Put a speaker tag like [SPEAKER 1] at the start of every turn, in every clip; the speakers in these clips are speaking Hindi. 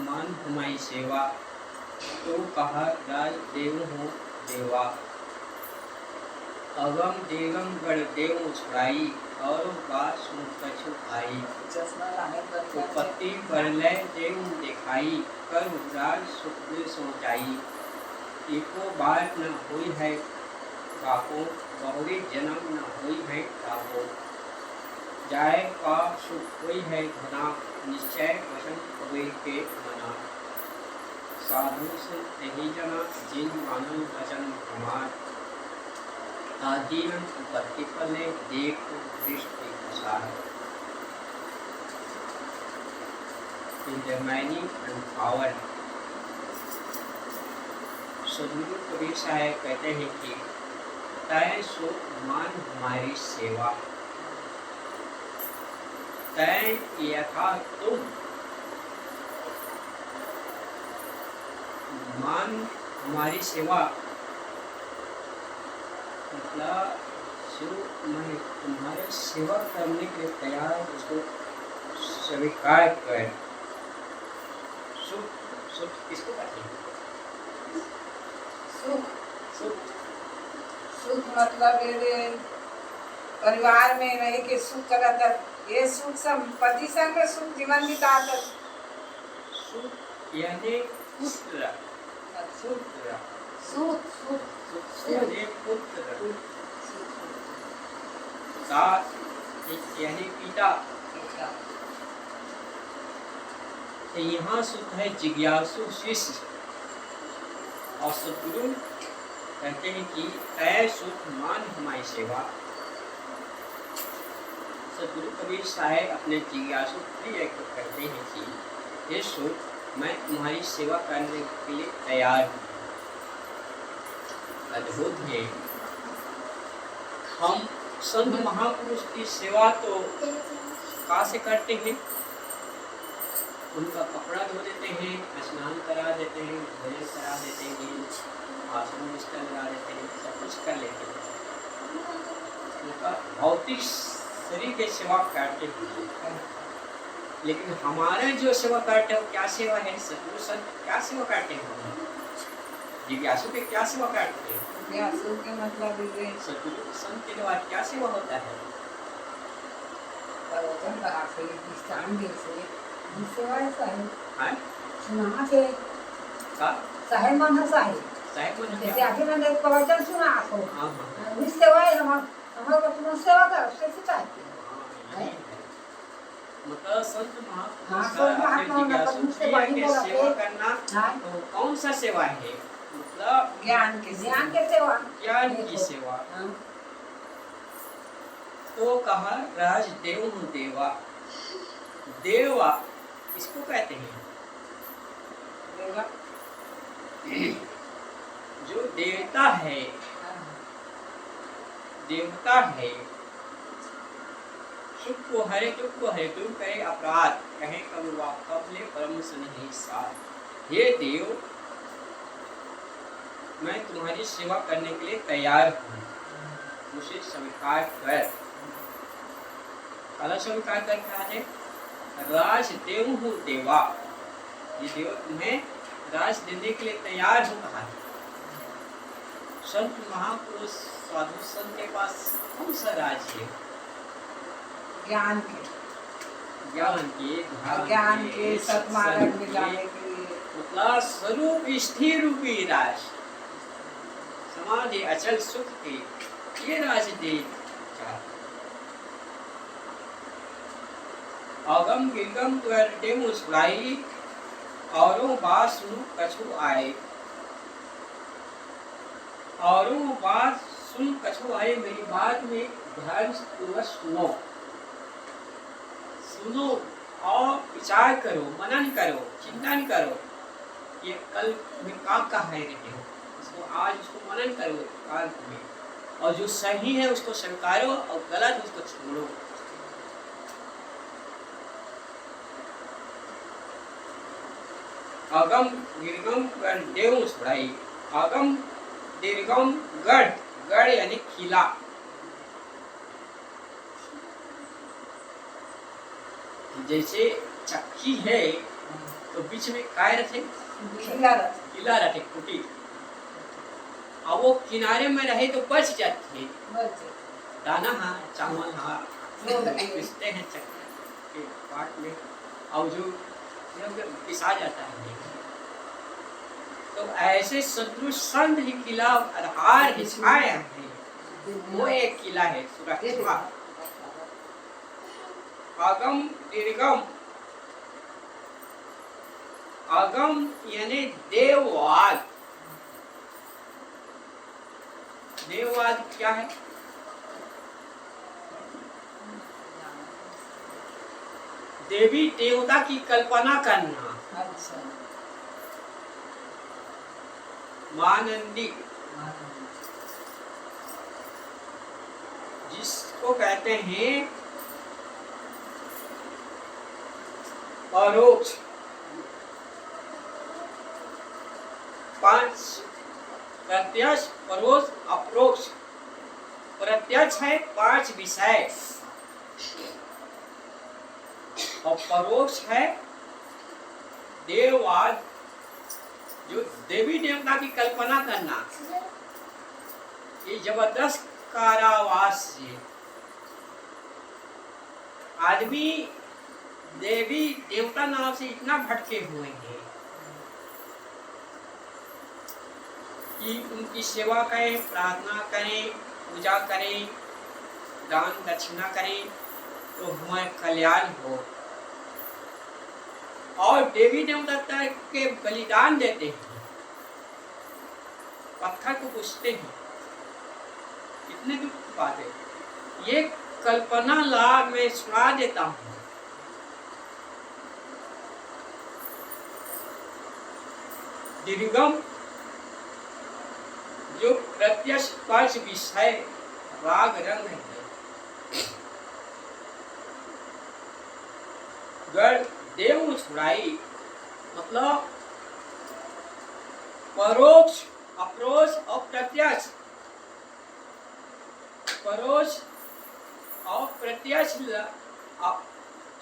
[SPEAKER 1] मान हमारी सेवा, तो कहा राज देव हो देवा। अगम देवम गण देव छुड़ाई, और बात सुन कछु आई। उपत्ति बरलै देव दिखाई, कर राज सुख सोचाई। एको बार न हुई है बापो, बहुरी जन्म न हुई है तापो। जाय का सुख हुई है घना, निश्चय वचन हुए के मना। साधु संत यही जना, जिन मानव वचन हमार। आदीन उपत्ति फले, देख दृष्टि प्रसार। In the mining and power, सदगुरु कबीर साहब कहते हैं कि तय सो मान हमारी सेवा, तय यथा तुम मान हमारी सेवा, मतलब जो मैं तुम्हारे सेवा करने के लिए तैयार, उसको स्वीकार कर। सुख, सुख किसको कहते हैं?
[SPEAKER 2] सुख मतलब ये परिवार में रह के सुख करता, ये सुख संपत्ति संग सुख जीवन बिताता।
[SPEAKER 1] सुख यानी पुत्र, पुत्र,
[SPEAKER 2] सुख
[SPEAKER 1] यानी पुत्र, साथ यानी पिता। तो यहाँ सुख है जिज्ञासु शिष्य, और सदगुरु कहते हैं कि ऐ सुख मान हमारी सेवा। सदगुरु कबीर साहब अपने जिज्ञासु प्रिय को कहते हैं कि ये सुख मैं तुम्हारी सेवा करने के लिए तैयार हूँ। अद्भुत है। हम संत महापुरुष की सेवा तो कहाँ से करते हैं? उनका कपड़ा धो देते हैं, स्नान करा देते हैं, भोजन करा देते हैं, आसन बिस्तर लगा देते हैं, सब कुछ कर लेते हैं। उनका भौतिक शरीर की सेवा करते हैं। लेकिन हमारे जो सेवा करते हैं क्या सेवा है? सदगुरु संत क्या सेवा करते हैं? जिज्ञासु के क्या सेवा करते हैं?
[SPEAKER 2] जिज्ञासु के मतलब ये
[SPEAKER 1] सदगुरु संत के द्वारा क्या सेवा होता है?
[SPEAKER 2] प्रवचन करा से, दृष्टांत दे से, सेवा ऐसा है।
[SPEAKER 1] हाँ?
[SPEAKER 2] सुना के
[SPEAKER 1] का?
[SPEAKER 2] साहेब मन है साहेब।
[SPEAKER 1] साहेब मन है।
[SPEAKER 2] जैसे आगे मैंने प्रवचन सुना आपको।
[SPEAKER 1] हाँ हाँ।
[SPEAKER 2] इस सेवा है हमारे तुम सेवा करो, उससे शिकायत है।
[SPEAKER 1] मतलब संत
[SPEAKER 2] संत महात्मा
[SPEAKER 1] की सेवा करना तो कौन सा सेवा है? मतलब
[SPEAKER 2] ज्ञान के सेवा,
[SPEAKER 1] ज्ञान की सेवा। तो कहा राज देव हूँ देवा। देवा इसको कहते हैं
[SPEAKER 2] देवा
[SPEAKER 1] जो देवता है, देवता है। सुख को हरे, दुख को हरे, तुम करे अपराध, कहे कबुआ कबले परम स्नेही साथ। हे देव, मैं तुम्हारी सेवा करने के लिए तैयार हूँ, मुझे स्वीकार कर। काला स्वीकार कर क्या है? राज देव हूँ देवा। ये देव तुम्हें राज देने के लिए तैयार हो कहा है। संत महापुरुष साधु संत के पास कौन सा राज है?
[SPEAKER 2] ज्ञान के, ज्ञान के सत्मार्ग में जाने के लिए,
[SPEAKER 1] मतलब स्वरूप स्थिर रूपी राज, समाधि अचल सुख के ये राज दे। अगम गिरगम करते मुस्कुराई, औरों बात सुन कछु आए। औरों बात सुन कछु आए, मेरी बात में ध्यान पूर्वक सुनो। सुनो और विचार करो, मनन करो, चिंतन करो। ये कल में काम का है रहे हो, इसको आज उसको मनन करो काल में, और जो सही है उसको स्वीकारो और गलत उसको छोड़ो। अगम दीर्घम गण देव छुड़ाई। अगम दीर्घम गढ़, गढ़ यानी किला। जैसे चक्की है तो बीच में काय रखे?
[SPEAKER 2] किला
[SPEAKER 1] रखे कुटी। अब वो किनारे में रहे तो बच जाते, दाना हाँ चावल हाँ पिसते हैं चक्कर के पाट में, और जो पिसा जाता है। तो ऐसे सदृश संत ही किला आधार ही छाया है, वो एक किला है सुरक्षा। आगम निर्गम, आगम यानी देववाद। देववाद क्या है? देवी देवता की कल्पना करना।
[SPEAKER 2] अच्छा।
[SPEAKER 1] मानंदी जिसको कहते हैं परोक्ष। 5 प्रत्यक्ष, परोक्ष, अप्रोक्ष। प्रत्यक्ष है 5 विषय और परोक्ष है देववाद, जो देवी देवता की कल्पना करना। ये जबरदस्त कारावास से आदमी देवी देवता नाम से इतना भटके हुए हैं कि उनकी सेवा करें, प्रार्थना करें, पूजा करें, दान दक्षिणा करें तो हमारे कल्याण हो। और देवी देवता के बलिदान देते हैं, पत्थर को पूछते हैं। कितने दुख की बात है। ये कल्पना ला मैं सुना देता हूँ। निर्गम जो प्रत्यक्ष 5 विषय राग रंग है। गढ़ देव छुड़ाई मतलब परोक्ष, अप्रोक्ष और प्रत्यक्ष। परोक्ष और प्रत्यक्ष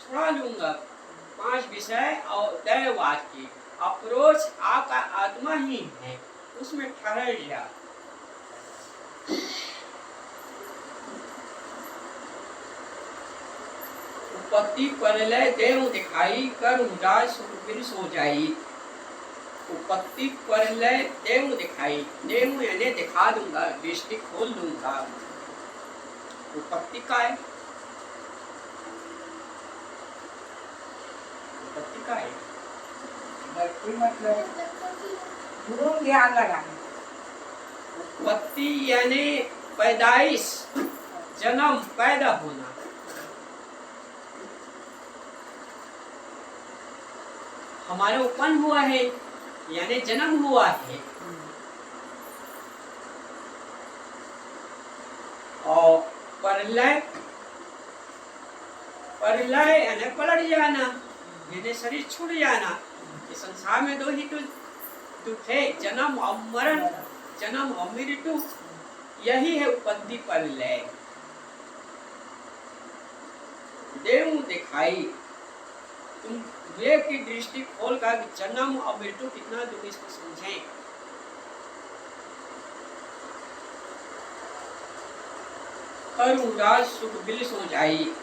[SPEAKER 1] छुड़ा लूंगा 5 विषय और दैववाद की। अप्रोक्ष आपका आत्मा ही है, उसमें ठहर जा। उपत्ति प्रलय देव दिखाई कर उदास सुखबिन सो जाई। उपत्ति प्रलय देव दिखाई, देव यानी दिखा दूंगा, दृष्टि खोल दूंगा। उपत्ति का है, उपत्ति का है
[SPEAKER 2] मतलब ध्यान लगाना।
[SPEAKER 1] उपत्ति यानी पैदाइश, जन्म, पैदा होना। हमारे उत्पन्न हुआ है यानी जन्म हुआ है। और प्रलय, प्रलय यानी पलट जाना, यानी शरीर छूट जाना। इस संसार में 2 ही दुख है, जन्म और मरण, जन्म और मृत्यु। यही है उपत्ति प्रलय। देव दिखाई, तुम विवेक की दृष्टि खोल कर जन्म और मृत्यु कितना दुख, इसको समझें। कर उदास सुख बिल सो जाई।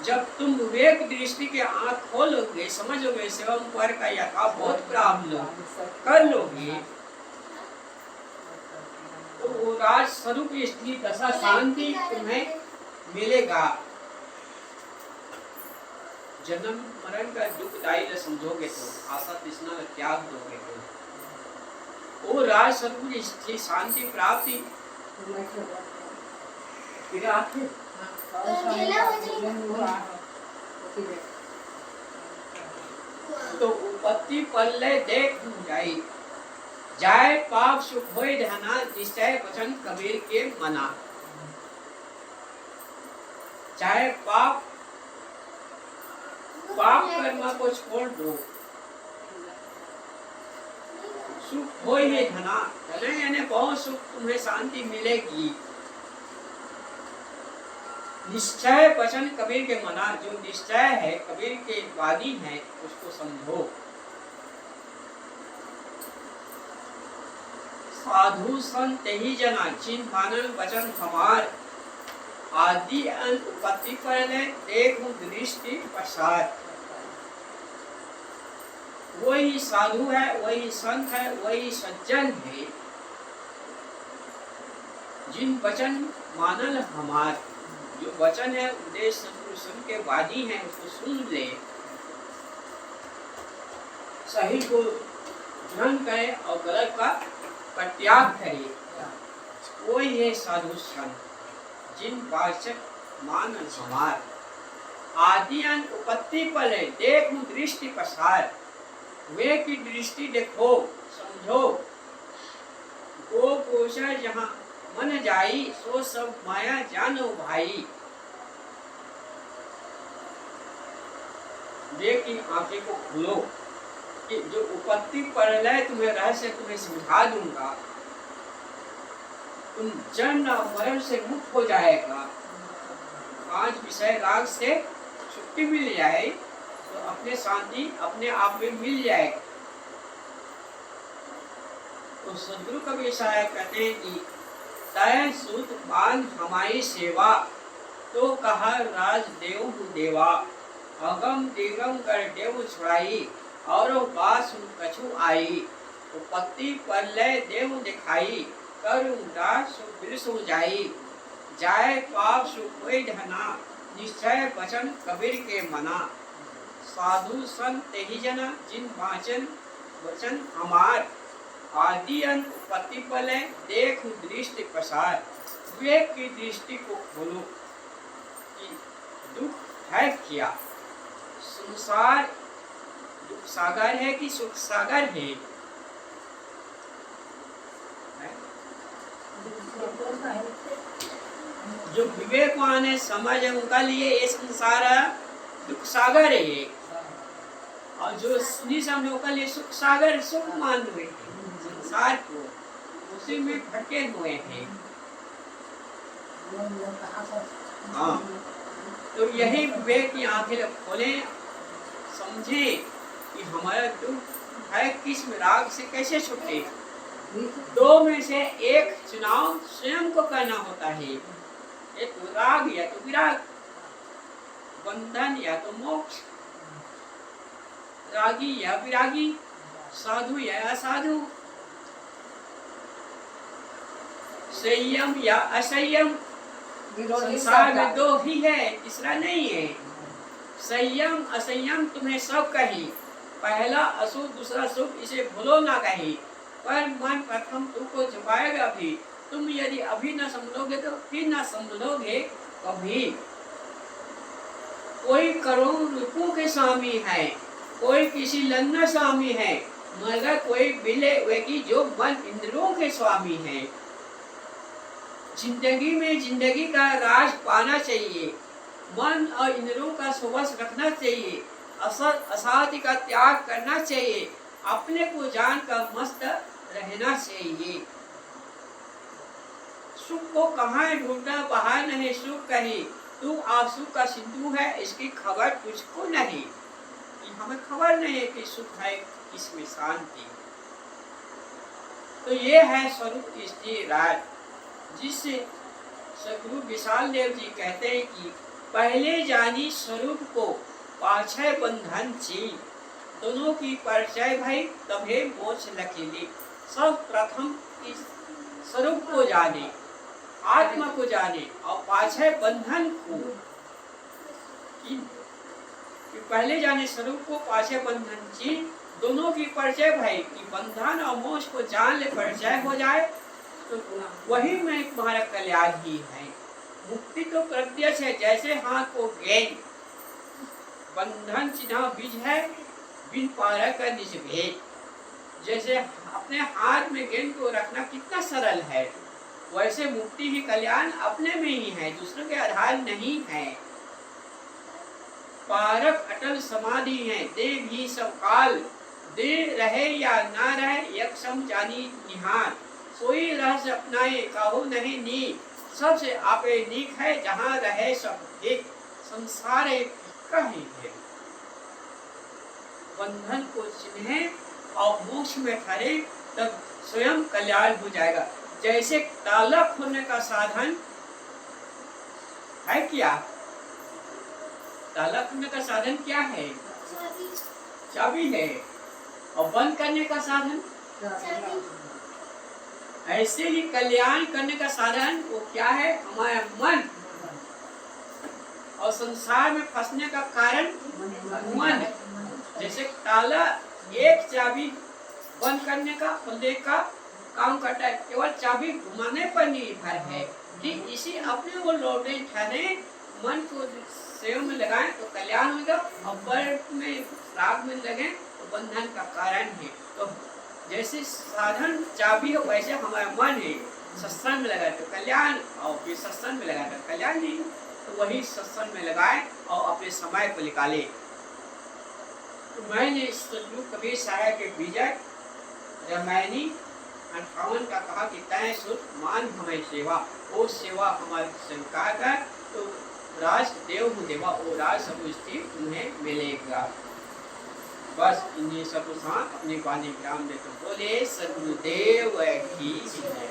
[SPEAKER 1] जब तुम विवेक दृष्टि के आंख खोलोगे, समझोगे, शिवम पर का यथाभूत प्राप्त कर लोगे, तो वो राज स्वरूप स्थिति दशा शांति तुम्हें मिलेगा। जन्म मरण का दुखदायी समझोगे तो, आशा तृष्णा का त्याग दोगे तो वो राज स्वरूप स्थिति शांति प्राप्ति। तो उपत्ति प्रलय देख जाई, जाय पाप सुख होय धना, निश्चय वचन कबीर के मना। चाहे पाप कर्म को छोड़ दो, सुख होय है धना, धना यानी बहुत सुख, तुम्हें शांति मिलेगी। निश्चय वचन कबीर के मना, जो निश्चय है कबीर के वाणी है उसको समझो। साधु संत ही जना जिन मानन वचन हमार, आदि अंत उत्पत्ति पहले देखूं दृष्टि पश्चात। वही साधु है, वही संत है, वही सज्जन है जिन वचन मानल हमार, जो वचन है उपदेश सत्पुरुषों के वाणी है उसको सुन ले, सही को ग्रहण करे और गलत का त्याग करे, वो ये साधु संत जिन वाचक मान हमार। आदि अंत उपत्ति पल है देखूं दृष्टि पसार, वे की दृष्टि देखो समझो। गो गोचर जहाँ मन जाई, सो सब माया जानो भाई। देख की आंखें को खोलो कि जो उपत्ति प्रलय तुम्हें रहस्य तुम्हें समझा दूंगा, तुम जन्म और मरण से मुक्त हो जाएगा। आज विषय राग से छुट्टी मिल जाए तो अपने शांति अपने आप में मिल जाएगा। तो सदगुरु का विषय कहते हैं कि तय सूत बांध हमारी सेवा, तो कहा राज देव देवा। अगम दिगम कर देव छुड़ाई, और बात सुन कछु आई। उपत्ति प्रलय देव दिखाई, कर उदास सो जाई। जाए पाप सुख कोई ढना, निश्चय वचन कबीर के मना। साधु संत ही जना जिन वाचन वचन हमार, आदि अंत उपत्ति प्रलय देख दृष्टि प्रसार। विवेक की दृष्टि को खोलो कि दुख है क्या, संसार दुख सागर है कि सुख सागर है। जो विवेकवान है समझ है उनका लिए ये संसार दुख सागर है, और जो नहीं समझो का लिए सुख सागर सुख मान हुए संसार को, उसी में भटके हुए हैं। हाँ, तो यही विवेक की आंखें खोले, समझे कि हमारा दुख है किस राग से कैसे छूटे। दो में से एक चुनाव स्वयं को करना होता है, एक तो राग या तो विराग, बंधन या तो मोक्ष, रागी या विरागी, साधु या असाधु, संयम या असंयम। संसार में दो ही है, तीसरा नहीं है। संयम असंयम तुम्हें सब कही, पहला अशुभ दूसरा शुभ, इसे भूलो ना कहीं। पर मन प्रथम तुमको छुपाएगा भी, तुम यदि अभी न समझोगे तो फिर न समझोगे कभी। कोई करोड़ों रूपों के स्वामी है, कोई किसी लन्ना स्वामी है, मगर कोई बिले वे की जो मन इंद्रियों के स्वामी है। जिंदगी में जिंदगी का राज पाना चाहिए, मन और इंद्रियों का सुवश रखना चाहिए, असत असाध्य का त्याग करना चाहिए, अपने को जानकर मस्त रहना चाहिए। सुख को कहाँ ढूंढना, बाहर नहीं सुख कहीं, तू आंसू का सिंधु है, इसकी खबर तुझको नहीं। हमें खबर नहीं है कि सुख है किसमें शांति। तो ये है स्वरूप स्थिर राज, जिससे सदगुरु विशाल देव जी कहते हैं कि पहले जानी स्वरूप को पाछे बंधन चीन, दोनों की परिचय भई तभे मोक्ष लकीली। सब प्रथम इस स्वरूप को जाने, आत्मा को जाने, और पाछे बंधन को, कि पहले जाने स्वरूप को पाछे बंधन चीन, दोनों की परिचय भई कि बंधन और मोक्ष को जान ले, परिचय हो जाए तो वही में तुम्हारा कल्याण ही है। मुक्ति तो प्रत्यक्ष है, जैसे हाथ को गेंद, बंधन चिन्ह बीज है, बिन पारा का निज भेद। जैसे अपने हाथ में गेंद को रखना कितना सरल है, वैसे मुक्ति ही कल्याण अपने में ही है, दूसरों के आधार नहीं है। पारक अटल समाधि है, दे भी सब काल, दे रहे या ना रहे, यक्षम जानी निहार। सोई रहस्य अपनाए काहू नहीं नी, सबसे आपे नीक है जहाँ रहे सब एक संसार एक कहीं है बंधन को चिन्हे और मोक्ष में ठहरे तब स्वयं कल्याण हो जाएगा। जैसे ताला खोलने का साधन है क्या? ताला खोलने का साधन क्या है? चाबी है। और बंद करने का साधन ऐसे ही कल्याण करने का साधन वो क्या है? हमारा मन। और संसार में फंसने का कारण मन। जैसे ताला एक चाबी बंद करने का खुलने का काम करता है, केवल चाबी घुमाने पर निर्भर है कि इसी अपने वो लौटे ठहरे मन को सेव में लगाएं तो कल्याण होगा और पर में राग में लगे तो बंधन का कारण है। तो जैसे साधन चाबी है वैसे हमारा मन है, सत्संग में लगाए तो कल्याण और फिर सत्संग में लगाए तो कल्याण नहीं, तो वही सत्संग में लगाए और अपने समय को निकाले। तो मैंने सतगुरु कबीर साहब के विजय रामायणी 58 का कहा कि तय सुध मान हमें सेवा, वो सेवा हमारी स्वीकार कर तो राज देव हूँ देवा, वो राज सब स्थिर तुम्हें मिलेगा। बस इन्हीं सब साथ अपनी वाणी ग्राम में तो बोले सदगुरुदेव की जय।